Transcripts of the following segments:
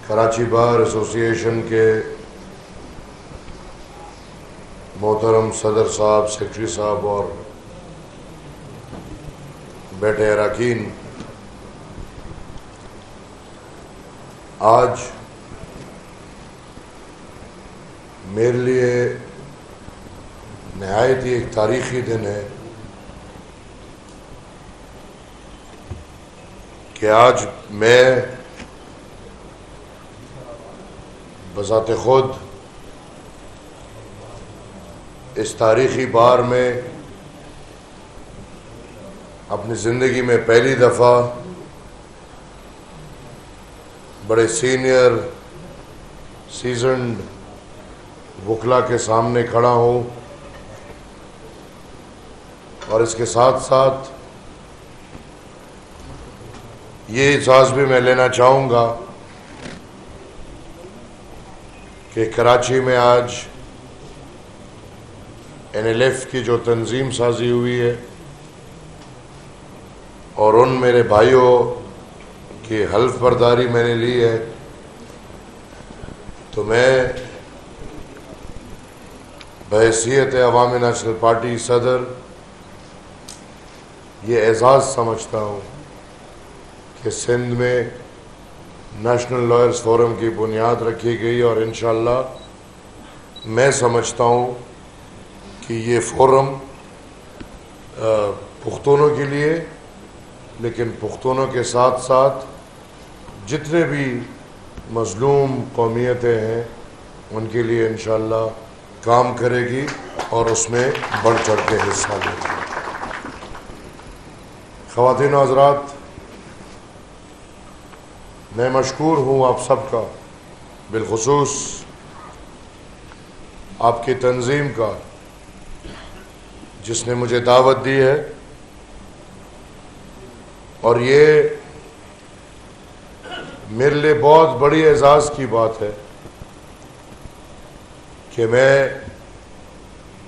کراچی بار ایسوسی ایشن کے محترم صدر صاحب، سیکرٹری صاحب اور بیٹھے اراکین، آج میرے لیے نہایت ہی ایک تاریخی دن ہے کہ آج میں بذات خود اس تاریخی بار میں اپنی زندگی میں پہلی دفعہ بڑے سینئر سیزنڈ وکلا کے سامنے کھڑا ہوں، اور اس کے ساتھ ساتھ یہ احساس بھی میں لینا چاہوں گا کہ کراچی میں آج NLF کی جو تنظیم سازی ہوئی ہے اور ان میرے بھائیوں کی حلف برداری میں نے لی ہے، تو میں بحیثیت عوامی نیشنل پارٹی صدر یہ اعزاز سمجھتا ہوں کہ سندھ میں نیشنل لائرز فورم کی بنیاد رکھی گئی، اور انشاءاللہ میں سمجھتا ہوں کہ یہ فورم پختونوں کے لیے، لیکن پختونوں کے ساتھ ساتھ جتنے بھی مظلوم قومیتیں ہیں ان کے لیے انشاءاللہ کام کرے گی اور اس میں بڑھ چڑھ کے حصہ لے گی۔ خواتین و حضرات، میں مشکور ہوں آپ سب کا، بالخصوص آپ کی تنظیم کا جس نے مجھے دعوت دی ہے، اور یہ میرے لیے بہت بڑی اعزاز کی بات ہے کہ میں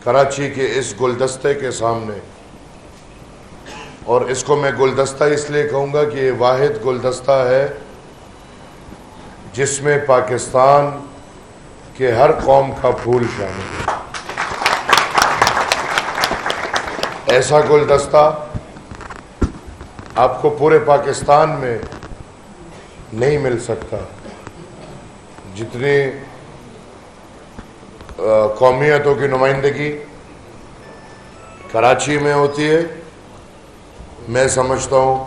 کراچی کے اس گلدستے کے سامنے، اور اس کو میں گلدستہ اس لیے کہوں گا کہ یہ واحد گلدستہ ہے جس میں پاکستان کے ہر قوم کا پھول شامل ہے۔ ایسا گلدستہ آپ کو پورے پاکستان میں نہیں مل سکتا۔ جتنی قومیتوں کی نمائندگی کراچی میں ہوتی ہے، میں سمجھتا ہوں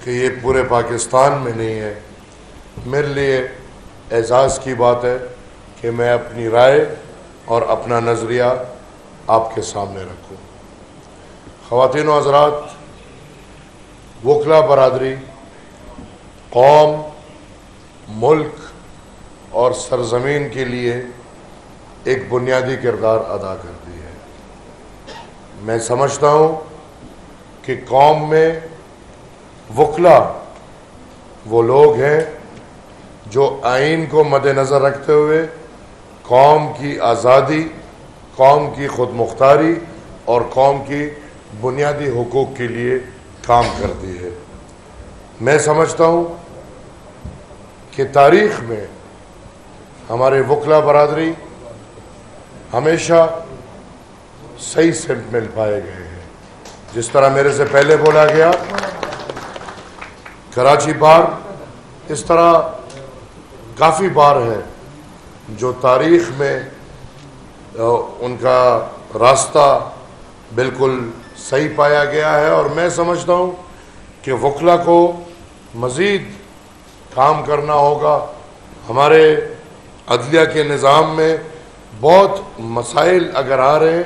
کہ یہ پورے پاکستان میں نہیں ہے۔ میرے لیے اعزاز کی بات ہے کہ میں اپنی رائے اور اپنا نظریہ آپ کے سامنے رکھوں۔ خواتین و حضرات، وکلا برادری قوم، ملک اور سرزمین کے لیے ایک بنیادی کردار ادا کرتی ہے۔ میں سمجھتا ہوں کہ قوم میں وکلا وہ لوگ ہیں جو آئین کو مد نظر رکھتے ہوئے قوم کی آزادی، قوم کی خود مختاری اور قوم کی بنیادی حقوق کے لیے کام کرتی ہے۔ میں سمجھتا ہوں کہ تاریخ میں ہمارے وکلا برادری ہمیشہ صحیح سمت میں پائے گئے ہیں۔ جس طرح میرے سے پہلے بولا گیا، کراچی بار اس طرح کافی بار ہیں جو تاریخ میں ان کا راستہ بالکل صحیح پایا گیا ہے، اور میں سمجھتا ہوں کہ وکلا کو مزید کام کرنا ہوگا۔ ہمارے عدلیہ کے نظام میں بہت مسائل اگر آ رہے ہیں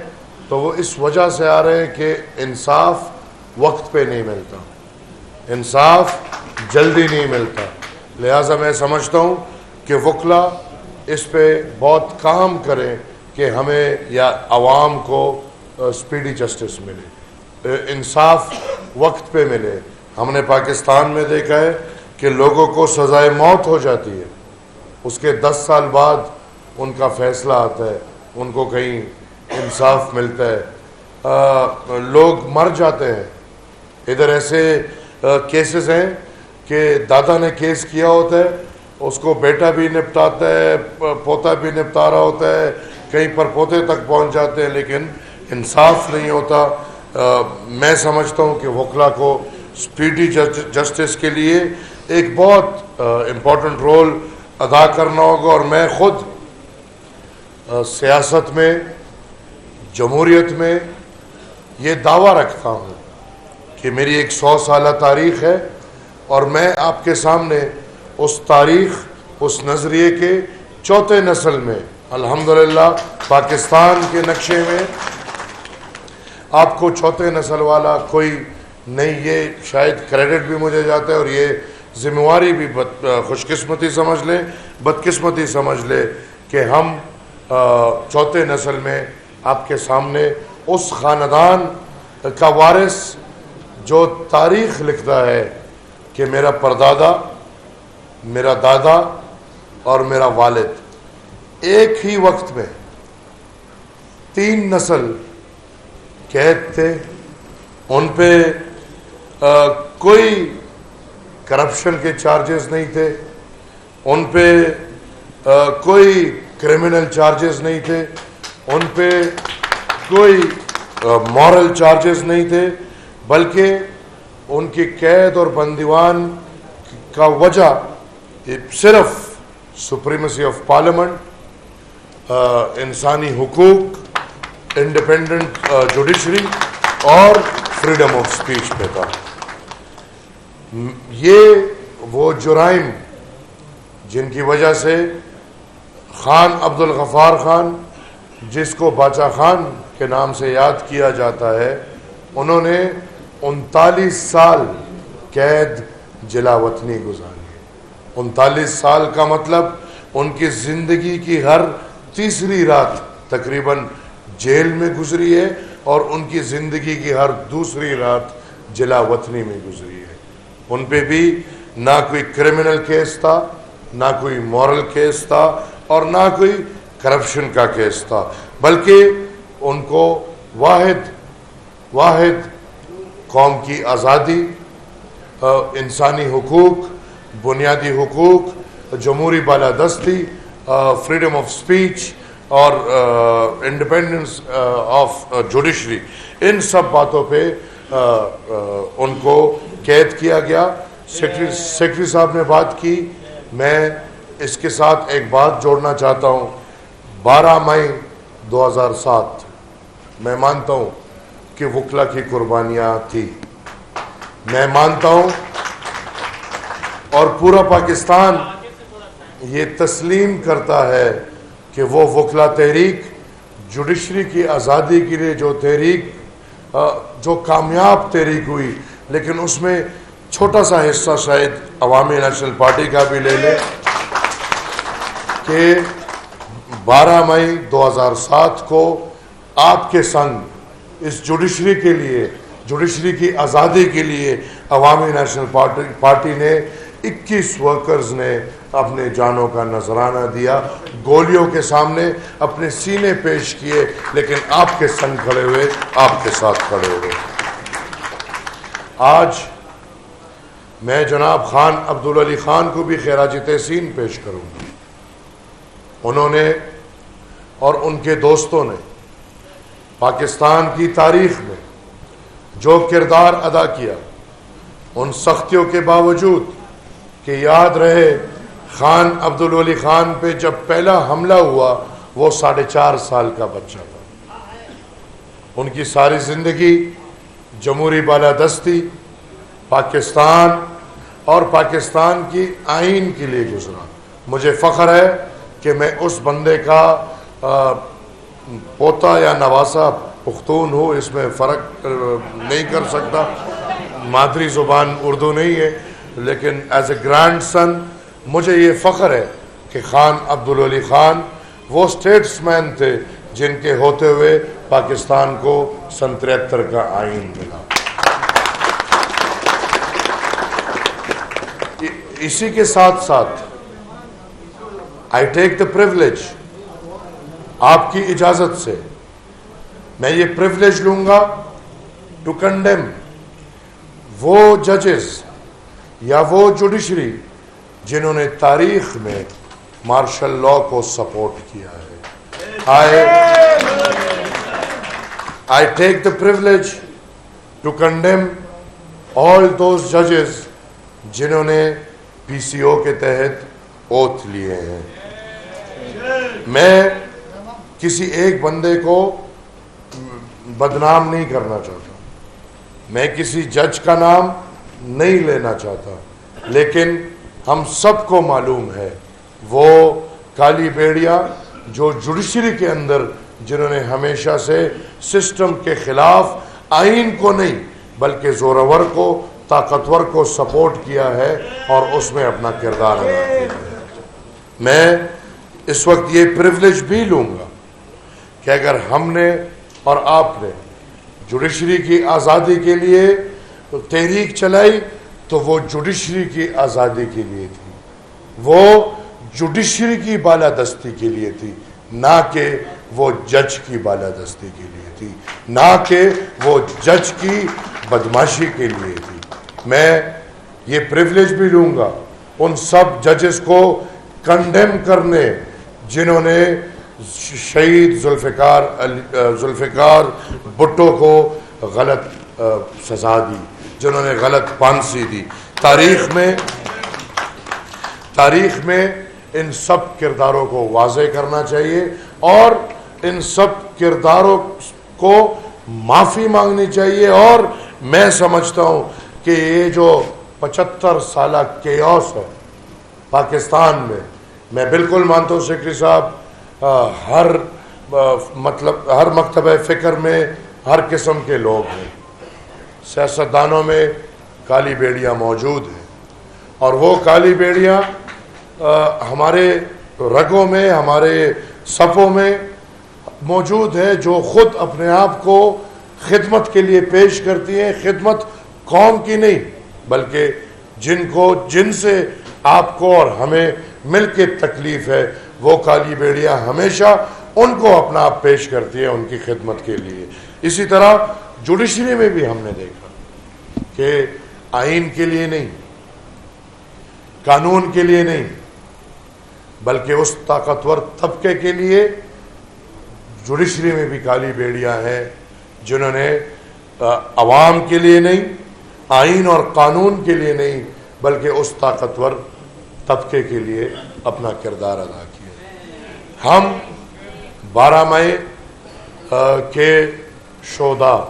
تو وہ اس وجہ سے آ رہے ہیں کہ انصاف وقت پہ نہیں ملتا، انصاف جلدی نہیں ملتا۔ لہٰذا میں سمجھتا ہوں کہ وکلا اس پہ بہت کام کریں کہ ہمیں یا عوام کو سپیڈی جسٹس ملے، انصاف وقت پہ ملے۔ ہم نے پاکستان میں دیکھا ہے کہ لوگوں کو سزائے موت ہو جاتی ہے، اس کے 10 سال بعد ان کا فیصلہ آتا ہے، ان کو کہیں انصاف ملتا ہے، لوگ مر جاتے ہیں۔ ادھر ایسے کیسز ہیں کہ دادا نے کیس کیا ہوتا ہے، اس کو بیٹا بھی نپٹاتا ہے، پوتا بھی نپٹا رہا ہوتا ہے، کہیں پر پوتے تک پہنچ جاتے ہیں، لیکن انصاف نہیں ہوتا۔ میں سمجھتا ہوں کہ وکلا کو اسپیڈی جسٹس کے لیے ایک بہت امپورٹنٹ رول ادا کرنا ہوگا، اور میں خود سیاست میں، جمہوریت میں یہ دعویٰ رکھتا ہوں کہ میری ایک 100 سالہ تاریخ ہے، اور میں آپ کے سامنے اس تاریخ، اس نظریے کے چوتھے نسل میں الحمدللہ پاکستان کے نقشے میں آپ کو چوتھے نسل والا کوئی نہیں، یہ شاید کریڈٹ بھی مجھے جاتا ہے، اور یہ ذمہ داری بھی خوش قسمتی سمجھ لیں، بدقسمتی سمجھ لیں کہ ہم چوتھے نسل میں آپ کے سامنے اس خاندان کا وارث جو تاریخ لکھتا ہے کہ میرا پردادا، میرا دادا اور میرا والد ایک ہی وقت میں 3 نسل قید تھے، ان پہ کوئی کرپشن کے چارجز نہیں تھے، ان پہ کوئی کرمنل چارجز نہیں تھے، ان پہ کوئی مورل چارجز نہیں تھے، بلکہ ان کی قید اور بندیوان کا وجہ صرف سپریمیسی آف پارلیمنٹ، انسانی حقوق، انڈیپینڈنٹ جوڈیشری اور فریڈم آف سپیچ پہ تھا۔ یہ وہ جرائم جن کی وجہ سے خان عبدالغفار خان، جس کو باچا خان کے نام سے یاد کیا جاتا ہے، انہوں نے 39 سال قید جلا وطنی گزاری ہے۔ 39 سال کا مطلب ان کی زندگی کی ہر تیسری رات تقریباً جیل میں گزری ہے، اور ان کی زندگی کی ہر دوسری رات جلا وطنی میں گزری ہے۔ ان پہ بھی نہ کوئی کرمنل کیس تھا، نہ کوئی مورل کیس تھا، اور نہ کوئی کرپشن کا کیس تھا، بلکہ ان کو واحد قوم کی آزادی، انسانی حقوق، بنیادی حقوق، جمہوری بالادستی، فریڈم آف سپیچ اور انڈیپینڈنس آف جوڈیشری، ان سب باتوں پہ ان کو قید کیا گیا۔ سیکرٹری صاحب نے بات کی، میں اس کے ساتھ ایک بات جوڑنا چاہتا ہوں۔ 12 مئی 2007 میں مانتا ہوں کہ وکلا کی قربانیاں تھی، میں مانتا ہوں، اور پورا پاکستان یہ تسلیم کرتا ہے کہ وہ وکلا تحریک، جوڈیشری کی آزادی کے لیے جو تحریک، جو کامیاب تحریک ہوئی، لیکن اس میں چھوٹا سا حصہ شاید عوامی نیشنل پارٹی کا بھی لے لے، کہ 12 مئی 2007 کو آپ کے سنگ اس جوڈیشری کے لیے، جوڈیشری کی آزادی کے لیے عوامی نیشنل پارٹی نے 21 ورکرز نے اپنے جانوں کا نذرانہ دیا، گولیوں کے سامنے اپنے سینے پیش کیے، لیکن آپ کے سنگ کھڑے ہوئے، آپ کے ساتھ کھڑے ہوئے۔ آج میں جناب خان عبدالعلی خان کو بھی خراج تحسین پیش کروں گا۔ انہوں نے اور ان کے دوستوں نے پاکستان کی تاریخ میں جو کردار ادا کیا، ان سختیوں کے باوجود کہ یاد رہے خان عبدالولی خان پہ جب پہلا حملہ ہوا وہ 4.5 سال کا بچہ تھا، ان کی ساری زندگی جمہوری بالادستی، پاکستان اور پاکستان کی آئین کے لیے گزرا۔ مجھے فخر ہے کہ میں اس بندے کا پوتا یا نواسا پختون ہوں، اس میں فرق نہیں کر سکتا، مادری زبان اردو نہیں ہے، لیکن ایز اے گرینڈ سن مجھے یہ فخر ہے کہ خان عبدالولی خان وہ اسٹیٹس مین تھے جن کے ہوتے ہوئے پاکستان کو سن 73 کا آئین ملا۔ اسی کے ساتھ ساتھ I take the privilege، آپ کی اجازت سے میں یہ پریولیج لوں گا ٹو کنڈیم وہ ججز یا وہ جوڈیشری جنہوں نے تاریخ میں مارشل لاء کو سپورٹ کیا ہے. I take the privilege to condemn all those judges جنہوں نے PCO کے تحت اوتھ لیے ہیں. میں کسی ایک بندے کو بدنام نہیں کرنا چاہتا, میں کسی جج کا نام نہیں لینا چاہتا, لیکن ہم سب کو معلوم ہے وہ کالی بیڑیا جو جوڈیشری کے اندر جنہوں نے ہمیشہ سے سسٹم کے خلاف آئین کو نہیں بلکہ زورور کو, طاقتور کو سپورٹ کیا ہے اور اس میں اپنا کردار ادا کیا ہے. میں اس وقت یہ پریولیج بھی لوں گا کہ اگر ہم نے اور آپ نے جوڈیشری کی آزادی کے لیے تحریک چلائی تو وہ جوڈیشری کی آزادی کے لیے تھی, وہ جوڈیشری کی بالادستی کے لیے تھی, نہ کہ وہ جج کی بالادستی کے لیے تھی, نہ کہ وہ جج کی بدماشی کے لیے تھی. میں یہ پریولیج بھی لوں گا ان سب ججز کو کنڈیم کرنے جنہوں نے شہید ذوالفقار بھٹو کو غلط سزا دی, جنہوں نے غلط پھانسی دی. تاریخ میں ان سب کرداروں کو واضح کرنا چاہیے اور ان سب کرداروں کو معافی مانگنی چاہیے. اور میں سمجھتا ہوں کہ یہ جو 75 سالہ کیوس ہے پاکستان میں بالکل مانتا ہوں سیکرٹری صاحب, ہر مکتبہ فکر میں ہر قسم کے لوگ ہیں, سیاستدانوں میں کالی بیڑیاں موجود ہیں اور وہ کالی بیڑیاں ہمارے رگوں میں, ہمارے صفوں میں موجود ہے جو خود اپنے آپ کو خدمت کے لیے پیش کرتی ہیں, خدمت قوم کی نہیں بلکہ جن سے آپ کو اور ہمیں مل کے تکلیف ہے, وہ کالی بیڑیاں ہمیشہ ان کو اپنا آپ پیش کرتی ہیں ان کی خدمت کے لیے. اسی طرح جوڈیشری میں بھی ہم نے دیکھا کہ آئین کے لیے نہیں, قانون کے لیے نہیں بلکہ اس طاقتور طبقے کے لیے جوڈیشری میں بھی کالی بیڑیاں ہیں جنہوں نے عوام کے لیے نہیں, آئین اور قانون کے لیے نہیں بلکہ اس طاقتور طبقے کے لیے اپنا کردار ادا کیا. ہم 12 مئی کے شہداء,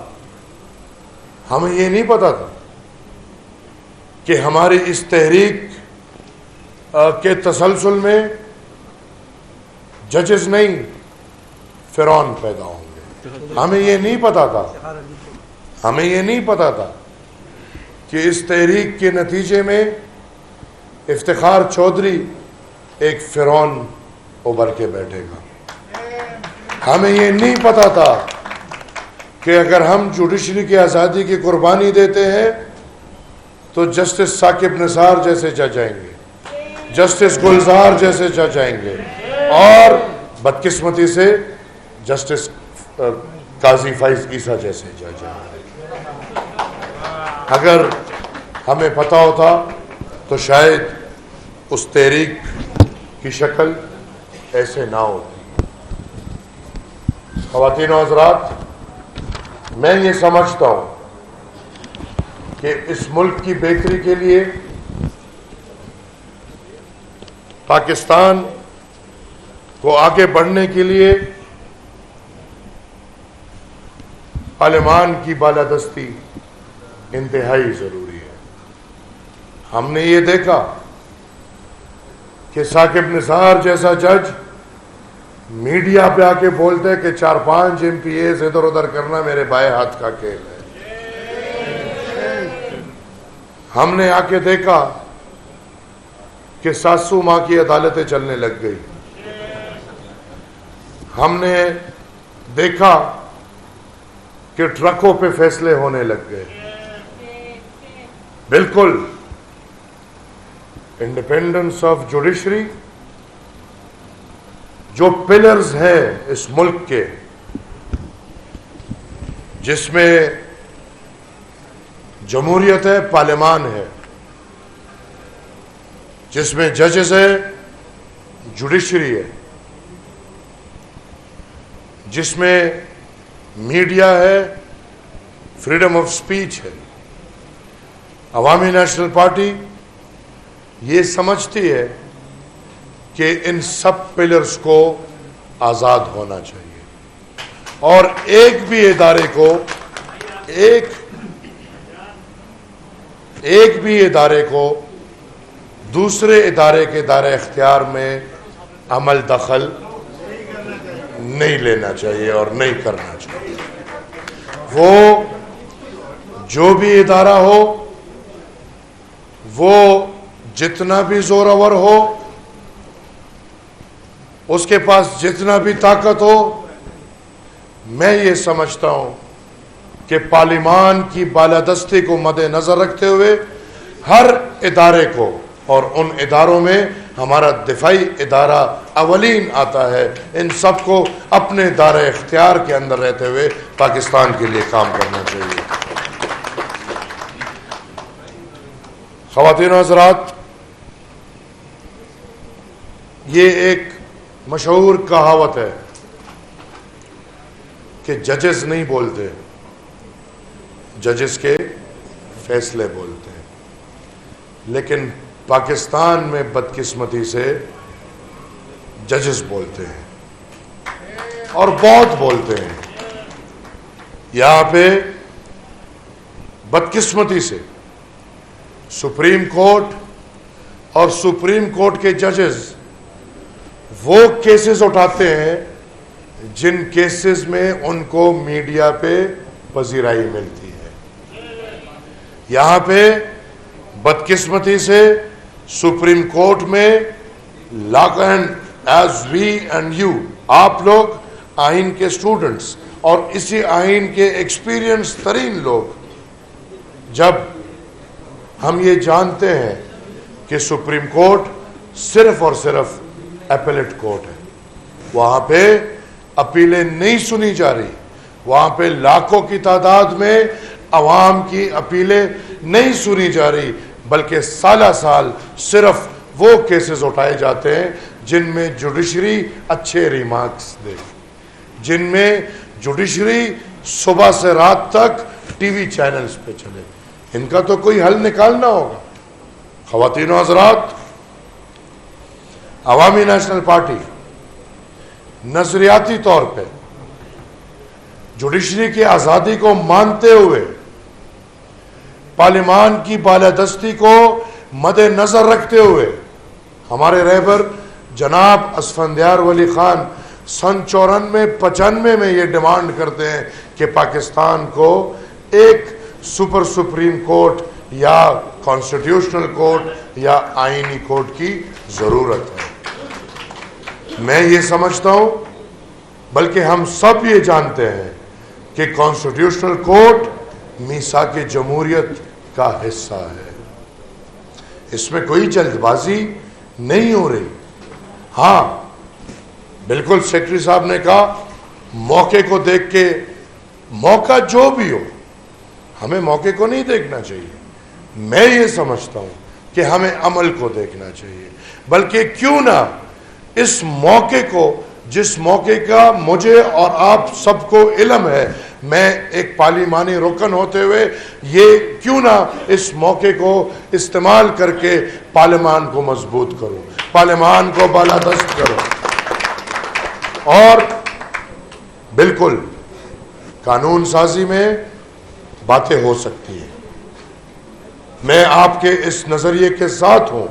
ہمیں یہ نہیں پتا تھا کہ ہماری اس تحریک کے تسلسل میں ججز نہیں فرعون پیدا ہوں گے. ہمیں یہ نہیں پتا تھا کہ اس تحریک کے نتیجے میں افتخار چودھری ایک فرعون ابھر کے بیٹھے گا. ہمیں یہ نہیں پتا تھا کہ اگر ہم جوڈیشری کی آزادی کی قربانی دیتے ہیں تو جسٹس ثاقب نثار جیسے جج آئیں گے, جسٹس گلزار جیسے جج آئیں گے اور بدقسمتی سے جسٹس قاضی فائز عیسیٰ جیسے جج آئیں گے. اگر ہمیں پتہ ہوتا تو شاید اس تحریک کی شکل ایسے نہ ہوتی. خواتین و حضرات, میں یہ سمجھتا ہوں کہ اس ملک کی بہتری کے لیے, پاکستان کو آگے بڑھنے کے لیے پارلیمان کی بالادستی انتہائی ضروری ہے. ہم نے یہ دیکھا کہ ثاقب نثار جیسا جج میڈیا پہ آ کے بولتے کہ 4-5 MPAs ادھر ادھر کرنا میرے بائیں ہاتھ کا کھیل ہے. ہم نے آ کے دیکھا کہ 700 ماہ کی عدالتیں چلنے لگ گئی. ہم نے دیکھا کہ ٹرکوں پہ فیصلے ہونے لگ گئے. بالکل انڈیپینڈنس آف جوڈیشری جو پلرز ہیں اس ملک کے, جس میں جمہوریت ہے, پارلیمان ہے, جس میں ججز ہے، جوڈیشری ہے، جس میں میڈیا ہے، فریڈم آف سپیچ ہے. عوامی نیشنل پارٹی یہ سمجھتی ہے کہ ان سب پلرز کو آزاد ہونا چاہیے، اور ایک بھی ادارے کو دوسرے ادارے کے دائرہ اختیار میں عمل دخل نہیں لینا چاہیے اور نہیں کرنا چاہیے. وہ جو بھی ادارہ ہو، وہ جتنا بھی زورآور ہو، اس کے پاس جتنا بھی طاقت ہو، میں یہ سمجھتا ہوں کہ پارلیمان کی بالادستی کو مد نظر رکھتے ہوئے ہر ادارے کو، اور ان اداروں میں ہمارا دفاعی ادارہ اولین آتا ہے، ان سب کو اپنے دائرہ اختیار کے اندر رہتے ہوئے پاکستان کے لیے کام کرنا چاہیے. خواتین و حضرات، یہ ایک مشہور کہاوت ہے کہ ججز نہیں بولتے، ججز کے فیصلے بولتے ہیں. لیکن پاکستان میں بدقسمتی سے ججز بولتے ہیں اور بہت بولتے ہیں. یہاں پہ بدقسمتی سے سپریم کورٹ اور سپریم کورٹ کے ججز وہ کیسز اٹھاتے ہیں جن کیسز میں ان کو میڈیا پہ پذیرائی ملتی ہے. یہاں پہ بدقسمتی سے سپریم کورٹ میں لاک اینڈ ایز وی اینڈ یو، آپ لوگ آئین کے اسٹوڈنٹس اور اسی آئین کے ایکسپیرینس ترین لوگ، جب ہم یہ جانتے ہیں کہ سپریم کورٹ صرف اور صرف اپیلیٹ کورٹ ہے، وہاں پہ اپیلیں نہیں سنی جا رہی، وہاں پہ لاکھوں کی تعداد میں عوام کی اپیلیں نہیں سنی جا رہی، بلکہ سالہ سال صرف وہ کیسز اٹھائے جاتے ہیں جن میں جوڈیشری اچھے ریمارکس دے، جن میں جوڈیشری صبح سے رات تک ٹی وی چینلز پہ چلے. ان کا تو کوئی حل نکالنا ہوگا. خواتین و حضرات، عوامی نیشنل پارٹی نظریاتی طور پہ جوڈیشری کی آزادی کو مانتے ہوئے، پارلیمان کی بالادستی کو مد نظر رکھتے ہوئے، ہمارے رہبر جناب اسفندیار ولی خان سن 94-95 میں یہ ڈیمانڈ کرتے ہیں کہ پاکستان کو ایک سپریم کورٹ یا کانسٹیٹیوشنل کورٹ یا آئینی کورٹ کی ضرورت ہے. میں یہ سمجھتا ہوں، بلکہ ہم سب یہ جانتے ہیں کہ کانسٹیٹیوشنل کورٹ میثاق جمہوریت کا حصہ ہے. اس میں کوئی جلد بازی نہیں ہو رہی. ہاں بالکل سیکرٹری صاحب نے کہا موقع کو دیکھ کے، موقع جو بھی ہو، ہمیں موقع کو نہیں دیکھنا چاہیے. میں یہ سمجھتا ہوں کہ ہمیں عمل کو دیکھنا چاہیے، بلکہ کیوں نہ اس موقع کو، جس موقع کا مجھے اور آپ سب کو علم ہے، میں ایک پارلیمانی رکن ہوتے ہوئے یہ کیوں نہ اس موقع کو استعمال کر کے پارلیمان کو مضبوط کروں، پارلیمان کو بالادست کروں. اور بالکل قانون سازی میں باتیں ہو سکتی ہیں. میں آپ کے اس نظریے کے ساتھ ہوں،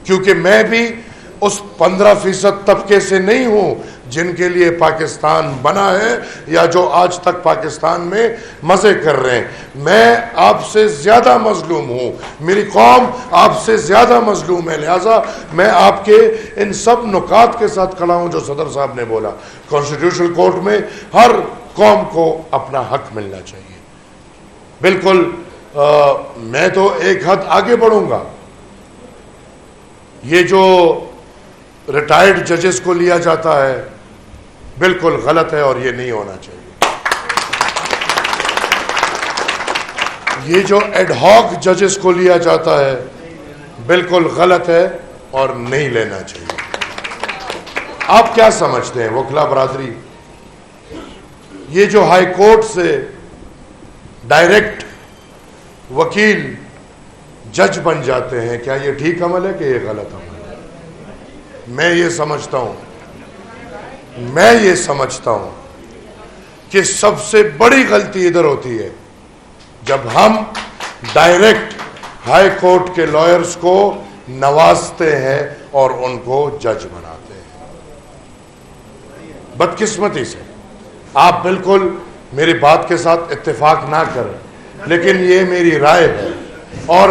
کیونکہ میں بھی اس 15% طبقے سے نہیں ہوں جن کے لیے پاکستان بنا ہے یا جو آج تک پاکستان میں مزے کر رہے ہیں. میں آپ سے زیادہ مظلوم ہوں، میری قوم آپ سے زیادہ مظلوم ہے. لہٰذا میں آپ کے ان سب نکات کے ساتھ کھڑا ہوں جو صدر صاحب نے بولا. کانسٹیٹیوشنل کورٹ میں ہر قوم کو اپنا حق ملنا چاہیے. بالکل میں تو ایک حد آگے بڑھوں گا. یہ جو ریٹائرڈ ججز کو لیا جاتا ہے بالکل غلط ہے اور یہ نہیں ہونا چاہیے. یہ جو ایڈ ہاک ججز کو لیا جاتا ہے بالکل غلط ہے اور نہیں لینا چاہیے۔ آپ کیا سمجھتے ہیں وکلا برادری، یہ جو ہائی کورٹ سے ڈائریکٹ وکیل جج بن جاتے ہیں، کیا یہ ٹھیک عمل ہے کہ یہ غلط عمل ہے؟ میں یہ سمجھتا ہوں کہ سب سے بڑی غلطی ادھر ہوتی ہے جب ہم ڈائریکٹ ہائی کورٹ کے لائرز کو نوازتے ہیں اور ان کو جج بناتے ہیں۔ بدقسمتی سے آپ بالکل میری بات کے ساتھ اتفاق نہ کریں، لیکن یہ میری رائے ہے، اور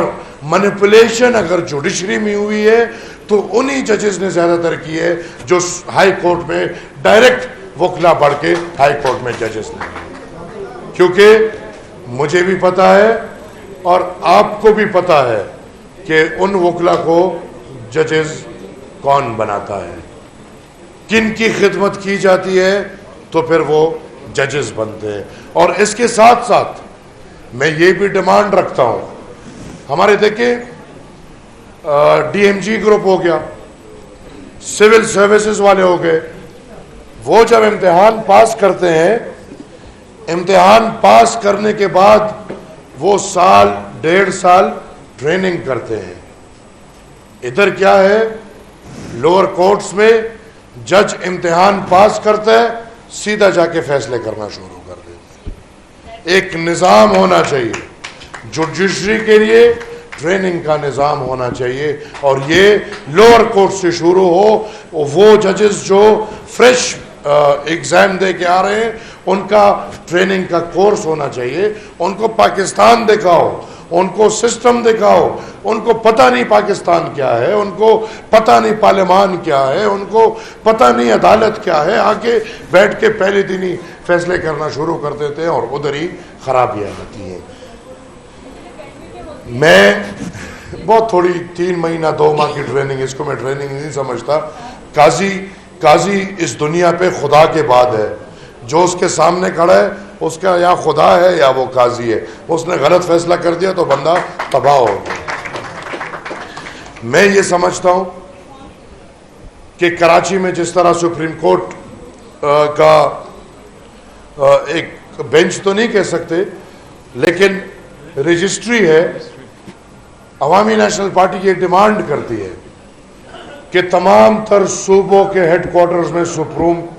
مینیپولیشن اگر جوڈیشری میں ہوئی ہے تو انہی ججز نے زیادہ تر کی ہے جو ہائی کورٹ میں ڈائریکٹ وکلا بڑھ کے ہائی کورٹ میں ججز نے، کیونکہ مجھے بھی پتا ہے اور آپ کو بھی پتا ہے کہ ان وکلا کو ججز کون بناتا ہے، کن کی خدمت کی جاتی ہے تو پھر وہ ججز بنتے ہیں۔ اور اس کے ساتھ ساتھ میں یہ بھی ڈیمانڈ رکھتا ہوں، ہمارے دیکھیں ڈی ایم جی گروپ ہو گیا، سول سروسز والے ہو گئے، وہ جب امتحان پاس کرتے ہیں، امتحان پاس کرنے کے بعد وہ سال 1.5 سال ٹریننگ کرتے ہیں۔ ادھر کیا ہے، لوور کورٹس میں جج امتحان پاس کرتا ہے، سیدھا جا کے فیصلے کرنا شروع کر دیتے ہیں۔ ایک نظام ہونا چاہیے، جوڈیشری کے لیے ٹریننگ کا نظام ہونا چاہیے، اور یہ لوور کورٹ سے شروع ہو۔ وہ ججز جو فریش ایگزام دے کے آ رہے ہیں، ان کا ٹریننگ کا کورس ہونا چاہیے، ان کو پاکستان دکھاؤ، ان کو سسٹم دکھاؤ، ان کو پتہ نہیں پاکستان کیا ہے، ان کو پتہ نہیں پارلیمان کیا ہے، ان کو پتہ نہیں عدالت کیا ہے، آ کے بیٹھ کے پہلے دن ہی فیصلے کرنا شروع کر دیتے ہیں اور ادھر ہی خرابیاں ہوتی ہیں۔ میں بہت تھوڑی 3 مہینہ 2 ماہ کی ٹریننگ، اس کو میں ٹریننگ نہیں سمجھتا۔ قاضی اس دنیا پہ خدا کے بعد ہے، جو اس کے سامنے کھڑا ہے اس کا یا خدا ہے یا وہ قاضی ہے، اس نے غلط فیصلہ کر دیا تو بندہ تباہ ہو گیا۔ میں یہ سمجھتا ہوں کہ کراچی میں جس طرح سپریم کورٹ کا ایک بینچ تو نہیں کہہ سکتے، لیکن رجسٹری ہے، عوامی نیشنل پارٹی یہ ڈیمانڈ کرتی ہے کہ تمام تر صوبوں کے ہیڈ کوارٹرز میں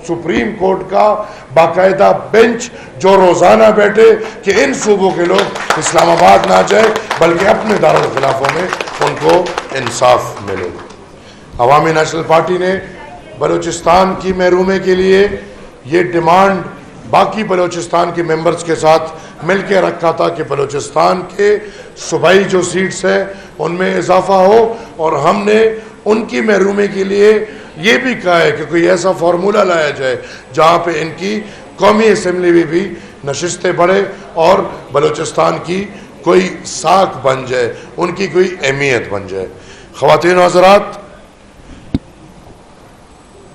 سپریم کورٹ کا باقاعدہ بینچ جو روزانہ بیٹھے کہ ان صوبوں کے لوگ اسلام آباد نہ جائے بلکہ اپنے دارالخلافوں میں ان کو انصاف ملے۔ عوامی نیشنل پارٹی نے بلوچستان کی محرومی کے لیے یہ ڈیمانڈ باقی بلوچستان کے ممبرز کے ساتھ مل کے رکھا تھا کہ بلوچستان کے صوبائی جو سیٹس ہیں ان میں اضافہ ہو، اور ہم نے ان کی محرومی کے لیے یہ بھی کہا ہے کہ کوئی ایسا فارمولہ لایا جائے جہاں پہ ان کی قومی اسمبلی میں بھی نشستیں بڑھے اور بلوچستان کی کوئی ساکھ بن جائے، ان کی کوئی اہمیت بن جائے۔ خواتین و حضرات،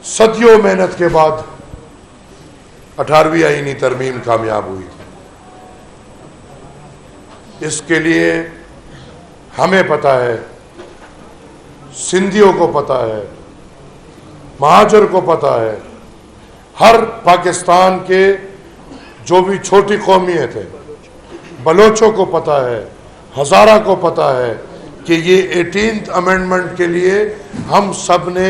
صدیوں محنت کے بعد 18ویں آئینی ترمیم کامیاب ہوئی تھی۔ اس کے لیے ہمیں پتہ ہے، سندھیوں کو پتہ ہے، مہاجر کو پتہ ہے، ہر پاکستان کے جو بھی چھوٹی قومیت ہے، بلوچوں کو پتہ ہے، ہزارہ کو پتہ ہے کہ یہ 18th امینڈمنٹ کے لیے ہم سب نے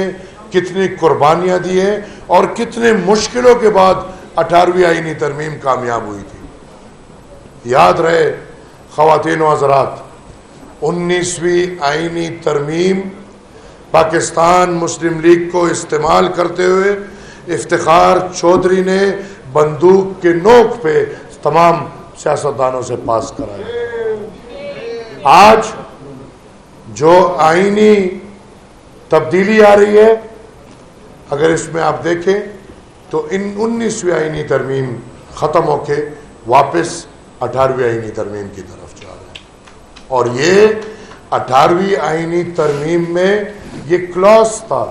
کتنی قربانیاں دی ہیں اور کتنے مشکلوں کے بعد 18ویں آئینی ترمیم کامیاب ہوئی تھی۔ یاد رہے خواتین و حضرات، 19ویں آئینی ترمیم پاکستان مسلم لیگ کو استعمال کرتے ہوئے افتخار چودھری نے بندوق کے نوک پہ تمام سیاستدانوں سے پاس کرایا۔ آج جو آئینی تبدیلی آ رہی ہے، اگر اس میں آپ دیکھیں تو ان 19ویں آئینی ترمیم ختم ہو کے واپس 18ویں آئینی ترمیم کی طرف جا رہے ہیں، اور یہ 18ویں آئینی ترمیم میں یہ کلاس تھا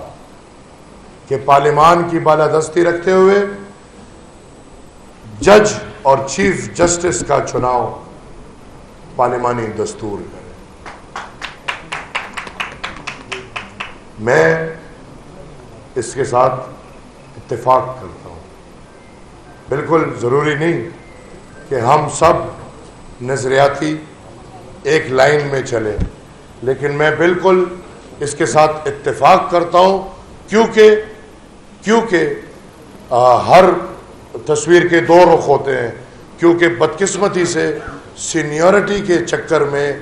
کہ پارلیمان کی بالادستی رکھتے ہوئے جج اور چیف جسٹس کا چناؤ پارلیمانی دستور کرے۔ میں اس کے ساتھ اتفاق کرتا ہوں. بالکل ضروری نہیں کہ ہم سب نظریاتی ایک لائن میں چلیں، لیکن میں بالکل اس کے ساتھ اتفاق کرتا ہوں، کیونکہ ہر تصویر کے دو رخ ہوتے ہیں. کیونکہ بدقسمتی سے سینیورٹی کے چکر میں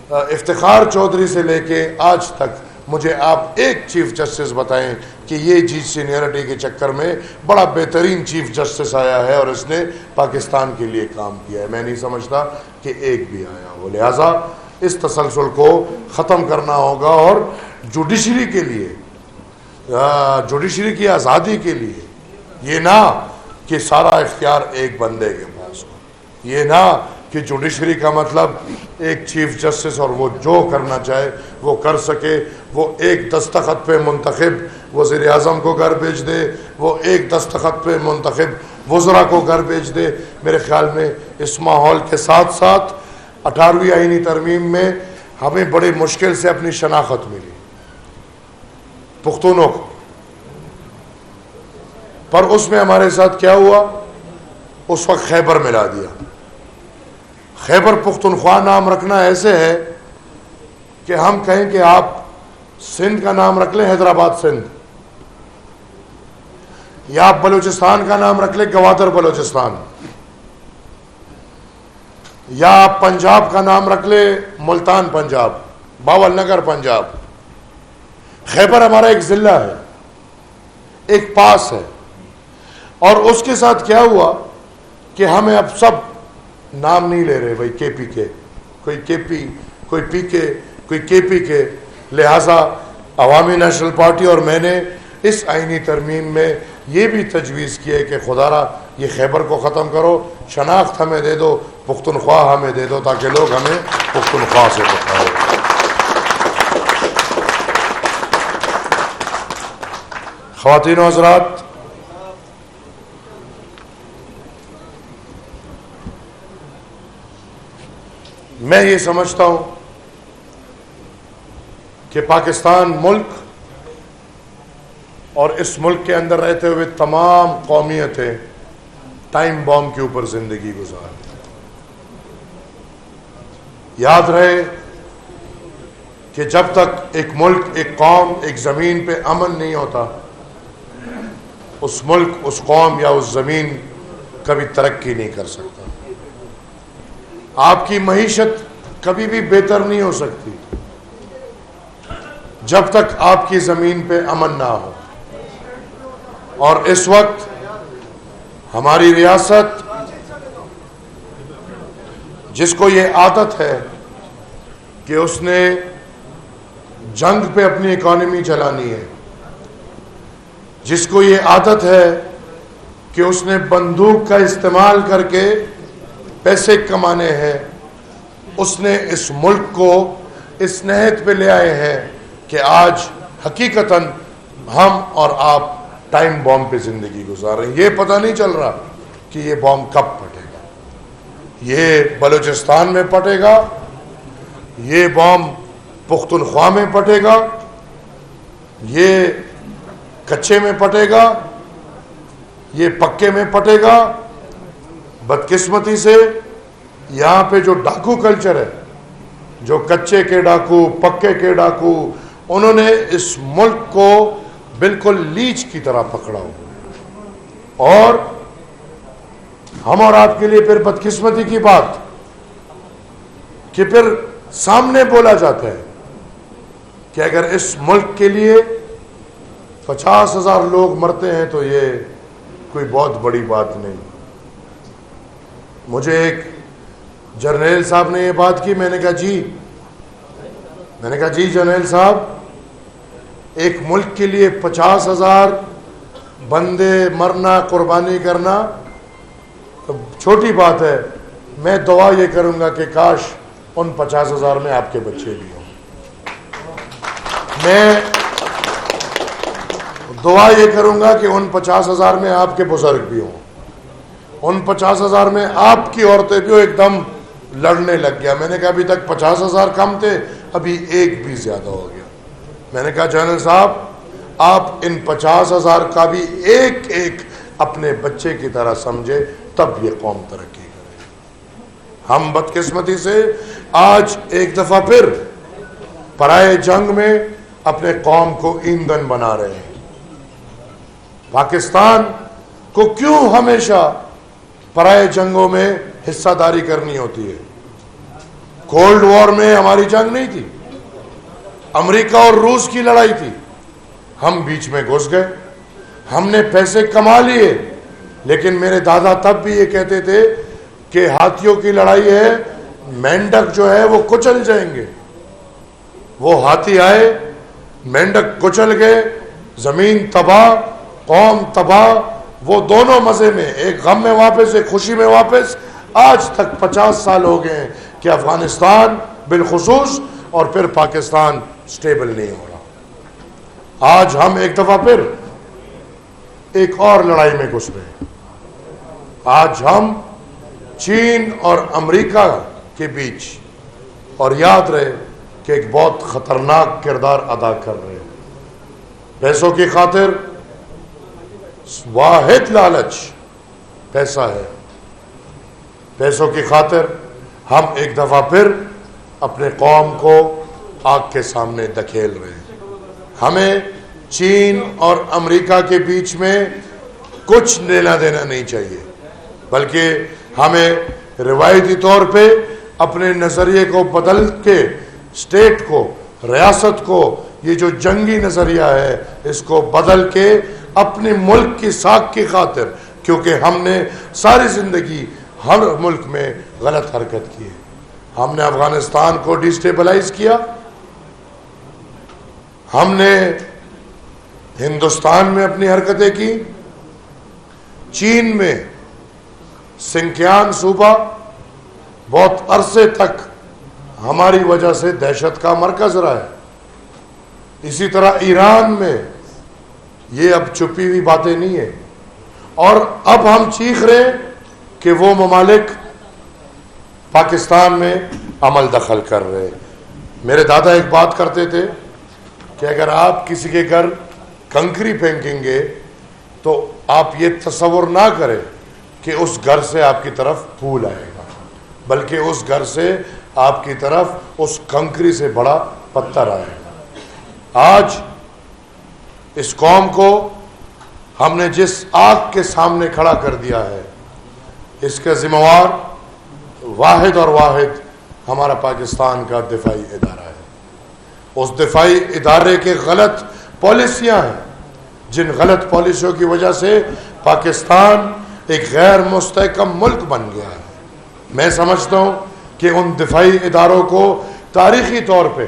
افتخار چودھری سے لے کے آج تک مجھے آپ ایک چیف جسٹس بتائیں کہ یہ جی سینیورٹی کے چکر میں بڑا بہترین چیف جسٹس آیا ہے اور اس نے پاکستان کے لیے کام کیا ہے. میں نہیں سمجھتا کہ ایک بھی آیا ہو. لہٰذا اس تسلسل کو ختم کرنا ہوگا اور جوڈیشری کے لیے، جوڈیشری کی آزادی کے لیے، یہ نہ کہ سارا اختیار ایک بندے کے پاس ہو، یہ نہ کہ جوڈیشری کا مطلب ایک چیف جسٹس اور وہ جو کرنا چاہے وہ کر سکے، وہ ایک دستخط پہ منتخب وزیر اعظم کو گھر بھیج دے، وہ ایک دستخط پہ منتخب وزراء کو گھر بھیج دے. میرے خیال میں اس ماحول کے ساتھ ساتھ 18ویں آئینی ترمیم میں ہمیں بڑے مشکل سے اپنی شناخت ملی پختونوں کو، پر اس میں ہمارے ساتھ کیا ہوا؟ اس وقت خیبر ملا دیا. خیبر پختونخوا نام رکھنا ایسے ہے کہ ہم کہیں کہ آپ سندھ کا نام رکھ لیں حیدرآباد سندھ، یا آپ بلوچستان کا نام رکھ لیں گوادر بلوچستان، یا آپ پنجاب کا نام رکھ لیں ملتان پنجاب، باول نگر پنجاب. خیبر ہمارا ایک ضلع ہے، ایک پاس ہے. اور اس کے ساتھ کیا ہوا کہ ہمیں اب سب نام نہیں لے رہے بھائی کے پی کے، کوئی کے پی، کوئی پی کے، کوئی کے پی کے. لہٰذا عوامی نیشنل پارٹی اور میں نے اس آئینی ترمیم میں یہ بھی تجویز کی ہے کہ خدا را یہ خیبر کو ختم کرو، شناخت ہمیں دے دو، پختونخوا ہمیں دے دو، تاکہ لوگ ہمیں پختونخوا سے پکاریں. خواتین و حضرات، میں یہ سمجھتا ہوں کہ پاکستان ملک اور اس ملک کے اندر رہتے ہوئے تمام قومیتیں ٹائم بام کے اوپر زندگی گزار. یاد رہے کہ جب تک ایک ملک، ایک قوم، ایک زمین پہ امن نہیں ہوتا، اس ملک، اس قوم یا اس زمین کبھی ترقی نہیں کر سکتا. آپ کی معیشت کبھی بھی بہتر نہیں ہو سکتی جب تک آپ کی زمین پہ امن نہ ہو. اور اس وقت ہماری ریاست، جس کو یہ عادت ہے کہ اس نے جنگ پہ اپنی اکانومی چلانی ہے، جس کو یہ عادت ہے کہ اس نے بندوق کا استعمال کر کے پیسے کمانے ہیں، اس نے اس ملک کو اس نہج پہ لے آئے ہیں کہ آج حقیقتاً ہم اور آپ ٹائم بام پہ زندگی گزار رہے ہیں. یہ پتہ نہیں چل رہا کہ یہ بام کب پھٹے گا. یہ بلوچستان میں پھٹے گا، یہ بام پختونخوا میں پھٹے گا، یہ کچے میں پھٹے گا، یہ پکے میں پھٹے گا. بدقسمتی سے یہاں پہ جو ڈاکو کلچر ہے، جو کچے کے ڈاکو، پکے کے ڈاکو، انہوں نے اس ملک کو بالکل لیچ کی طرح پکڑا ہوا. اور ہم اور آپ کے لیے پھر بدقسمتی کی بات کہ پھر سامنے بولا جاتا ہے کہ اگر اس ملک کے لیے 50,000 لوگ مرتے ہیں تو یہ کوئی بہت بڑی بات نہیں. مجھے ایک جرنیل صاحب نے یہ بات کی، میں نے کہا جی جرنیل صاحب، ایک ملک کے لیے 50,000 بندے مرنا، قربانی کرنا تو چھوٹی بات ہے. میں دعا یہ کروں گا کہ کاش ان 50,000 میں آپ کے بچے بھی ہوں. میں دعا یہ کروں گا کہ ان 50,000 میں آپ کے بزرگ بھی ہوں، ان 50,000 میں آپ کی عورتیں بھی ہوں. ایک دم لڑنے لگ گیا. میں نے کہا ابھی تک 50,000 کم تھے، ابھی ایک بھی زیادہ ہو گیا. میں نے کہا جنرل صاحب آپ ان 50,000 کا بھی ایک ایک اپنے بچے کی طرح سمجھے تب یہ قوم ترقی کرے۔ ہم بدقسمتی سے آج ایک دفعہ پھر پرائے جنگ میں اپنے قوم کو ایندھن بنا رہے ہیں۔ پاکستان کو کیوں ہمیشہ پرائے جنگوں میں حصہ داری کرنی ہوتی ہے؟ کولڈ وار میں ہماری جنگ نہیں تھی، امریکہ اور روس کی لڑائی تھی، ہم بیچ میں گھس گئے، ہم نے پیسے کما لیے، لیکن میرے دادا تب بھی یہ کہتے تھے کہ ہاتھیوں کی لڑائی ہے، مینڈک جو ہے وہ کچل جائیں گے۔ وہ ہاتھی آئے، مینڈک کچل گئے، زمین تباہ، قوم تباہ، وہ دونوں مزے میں، ایک غم میں واپس ایک خوشی میں واپس۔ آج تک 50 سال ہو گئے ہیں کہ افغانستان بالخصوص اور پھر پاکستان سٹیبل نہیں ہو رہا۔ آج ہم ایک دفعہ پھر ایک اور لڑائی میں گھس رہے ہیں۔ آج ہم چین اور امریکہ کے بیچ، اور یاد رہے کہ ایک بہت خطرناک کردار ادا کر رہے ہیں۔ پیسوں کی خاطر واحد لالچ پیسہ ہے، پیسوں کی خاطر ہم ایک دفعہ پھر اپنے قوم کو آگ کے سامنے دھکیل رہے ہیں۔ ہمیں چین اور امریکہ کے بیچ میں کچھ لینا دینا نہیں چاہیے، بلکہ ہمیں روایتی طور پہ اپنے نظریے کو بدل کے اسٹیٹ کو، ریاست کو، یہ جو جنگی نظریہ ہے اس کو بدل کے اپنے ملک کی ساکھ کی خاطر، کیونکہ ہم نے ساری زندگی ہر ملک میں غلط حرکت کی ہے۔ ہم نے افغانستان کو ڈیسٹیبلائز کیا، ہم نے ہندوستان میں اپنی حرکتیں کی، چین میں سنکیان صوبہ بہت عرصے تک ہماری وجہ سے دہشت کا مرکز رہا ہے۔ اسی طرح ایران میں، یہ اب چھپی ہوئی باتیں نہیں ہیں، اور اب ہم چیخ رہے ہیں کہ وہ ممالک پاکستان میں عمل دخل کر رہے ہیں۔ میرے دادا ایک بات کرتے تھے کہ اگر آپ کسی کے گھر کنکری پھینکیں گے تو آپ یہ تصور نہ کریں کہ اس گھر سے آپ کی طرف پھول آئے گا، بلکہ اس گھر سے آپ کی طرف اس کنکری سے بڑا پتھر آئے گا۔ آج اس قوم کو ہم نے جس آگ کے سامنے کھڑا کر دیا ہے، اس کا ذمہ وار واحد اور واحد ہمارا پاکستان کا دفاعی ادارہ ہے۔ اس دفاعی ادارے کے غلط پالیسیاں ہیں، جن غلط پالیسیوں کی وجہ سے پاکستان ایک غیر مستحکم ملک بن گیا ہے۔ میں سمجھتا ہوں کہ ان دفاعی اداروں کو تاریخی طور پہ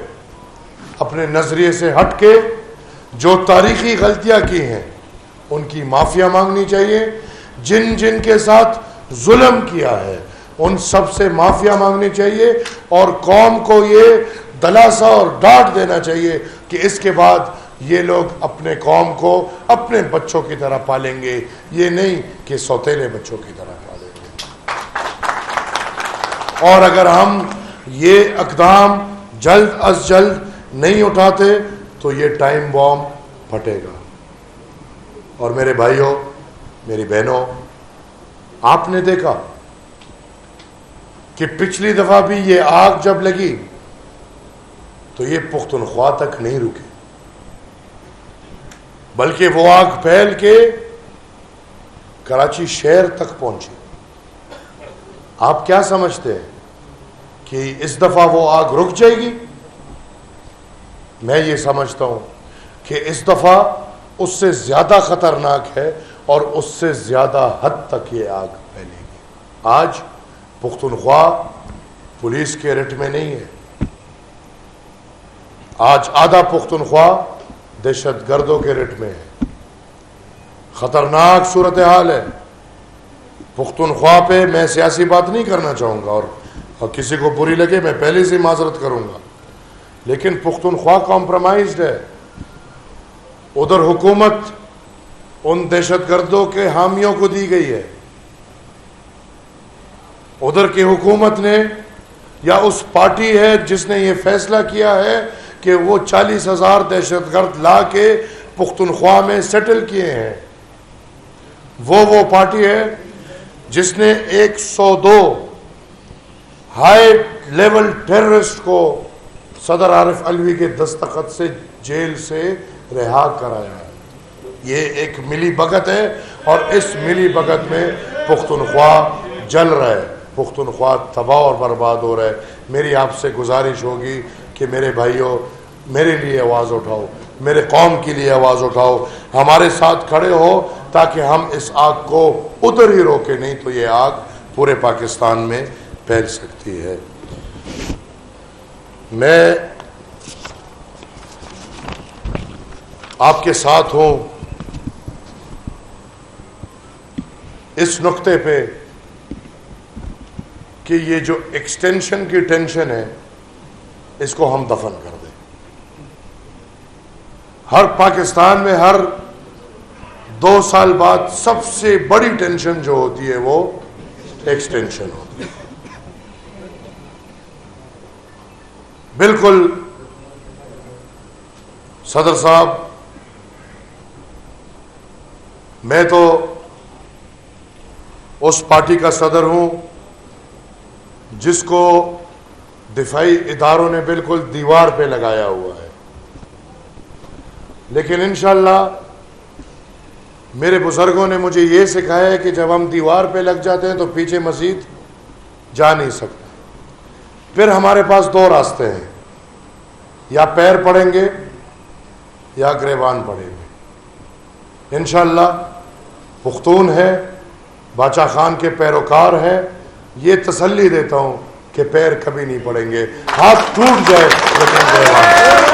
اپنے نظریے سے ہٹ کے جو تاریخی غلطیاں کی ہیں ان کی معافیا مانگنی چاہیے، جن جن کے ساتھ ظلم کیا ہے ان سب سے معافیا مانگنی چاہیے، اور قوم کو یہ دلاسا اور ڈانٹ دینا چاہیے کہ اس کے بعد یہ لوگ اپنے قوم کو اپنے بچوں کی طرح پالیں گے، یہ نہیں کہ سوتیلے بچوں کی طرح پالیں گے۔ اور اگر ہم یہ اقدام جلد از جلد نہیں اٹھاتے تو یہ ٹائم بام پھٹے گا۔ اور میرے بھائیوں، میری بہنوں، آپ نے دیکھا کہ پچھلی دفعہ بھی یہ آگ جب لگی تو یہ پختونخوا تک نہیں رکی، بلکہ وہ آگ پھیل کے کراچی شہر تک پہنچی۔ آپ کیا سمجھتے ہیں کہ اس دفعہ وہ آگ رک جائے گی؟ میں یہ سمجھتا ہوں کہ اس دفعہ اس سے زیادہ خطرناک ہے اور اس سے زیادہ حد تک یہ آگ پھیلے گی۔ آج پختونخوا پولیس کے رٹ میں نہیں ہے، آج آدھا پختونخوا دہشت گردوں کے رٹ میں ہے۔ خطرناک صورتحال ہے پختونخوا پہ۔ میں سیاسی بات نہیں کرنا چاہوں گا، اور کسی کو بری لگے میں پہلے سے معذرت کروں گا، لیکن پختونخوا کمپرومائزڈ ہے۔ ادھر حکومت ان دہشت گردوں کے حامیوں کو دی گئی ہے، ادھر کی حکومت نے یا اس پارٹی ہے جس نے یہ فیصلہ کیا ہے کہ کہ وہ 40,000 دہشت گرد لا کے پختونخوا میں سیٹل کیے ہیں. وہ پارٹی ہے جس نے 102 ہائی لیول ٹیررسٹ کو صدر عارف علوی کے دستخط سے جیل سے رہا کرایا ہے. یہ ایک ملی بھگت ہے اور اس ملی بھگت میں پختونخوا جل رہا ہے، پختونخوا تباہ اور برباد ہو رہا ہے. میری آپ سے گزارش ہوگی کہ میرے بھائیوں، میرے لیے آواز اٹھاؤ، میرے قوم کے لیے آواز اٹھاؤ، ہمارے ساتھ کھڑے ہو تاکہ ہم اس آگ کو ادھر ہی روکے، نہیں تو یہ آگ پورے پاکستان میں پھیل سکتی ہے. میں آپ کے ساتھ ہوں اس نقطے پہ کہ یہ جو ایکسٹینشن کی ٹینشن ہے اس کو ہم دفن کر دیں. ہر پاکستان میں ہر 2 سال بعد سب سے بڑی ٹینشن جو ہوتی ہے وہ ایکسٹینشن ہوتی ہے. بالکل صدر صاحب، میں تو اس پارٹی کا صدر ہوں جس کو دفاعی اداروں نے بالکل دیوار پہ لگایا ہوا ہے، لیکن انشاءاللہ میرے بزرگوں نے مجھے یہ سکھایا ہے کہ جب ہم دیوار پہ لگ جاتے ہیں تو پیچھے مزید جا نہیں سکتے. پھر ہمارے پاس 2 راستے ہیں، یا پیر پڑیں گے یا گریبان پڑیں گے. انشاءاللہ پختون ہے، باچا خان کے پیروکار ہیں، یہ تسلی دیتا ہوں کہ پیر کبھی نہیں پڑیں گے، ہاتھ ٹوٹ جائے لیکن گریبان